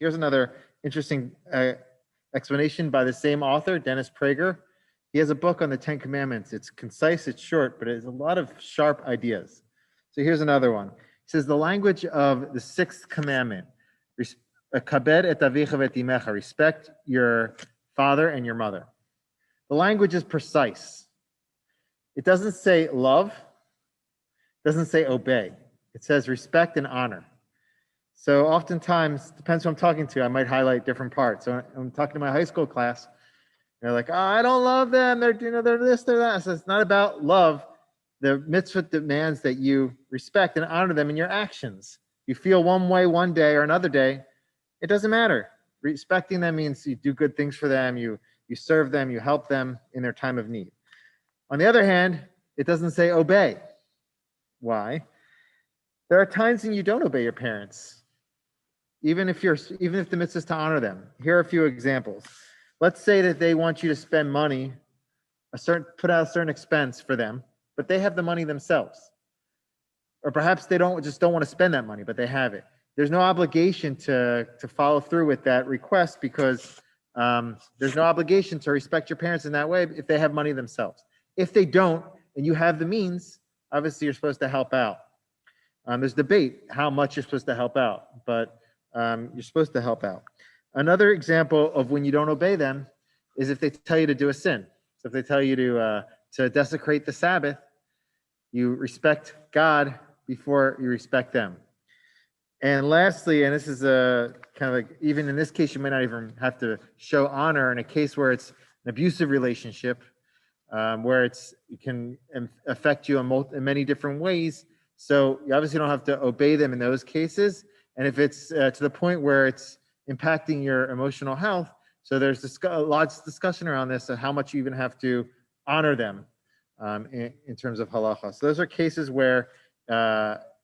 Here's another interesting explanation by the same author, Dennis Prager. He has a book on the Ten Commandments. It's concise, it's short, but it has a lot of sharp ideas. So here's another one. He says the language of the sixth commandment, kabed et avicha v'et imecha, respect your father and your mother. The language is precise. It doesn't say love, it doesn't say obey. It says respect and honor. So oftentimes, depends who I'm talking to, I might highlight different parts. So I'm talking to my high school class, they're like, oh, I don't love them. They're this, they're that. So it's not about love. The mitzvah demands that you respect and honor them in your actions. You feel one way one day or another day, it doesn't matter. Respecting them means you do good things for them, you serve them, you help them in their time of need. On the other hand, it doesn't say obey. Why? There are times when you don't obey your parents, even if the mitzvah is to honor them. Here are a few examples. Let's say that they want you to spend money, put out a certain expense for them, but they have the money themselves. Or perhaps they don't want to spend that money, but they have it. There's no obligation to follow through with that request because there's no obligation to respect your parents in that way if they have money themselves. If they don't, and you have the means, obviously you're supposed to help out. There's debate how much you're supposed to help out, but you're supposed to help out. Another example of when you don't obey them is if they tell you to do a sin. So if they tell you to desecrate the Sabbath, you respect God before you respect them. And lastly, and this is a kind of like, even in this case, you might not even have to show honor in a case where it's an abusive relationship, where it can affect you in many different ways. So you obviously don't have to obey them in those cases. And if it's to the point where it's impacting your emotional health, so there's lots of discussion around this of how much you even have to honor them in terms of halacha. So those are cases where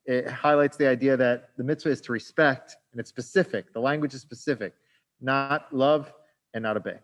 it highlights the idea that the mitzvah is to respect, and it's specific. The language is specific, not love and not obey.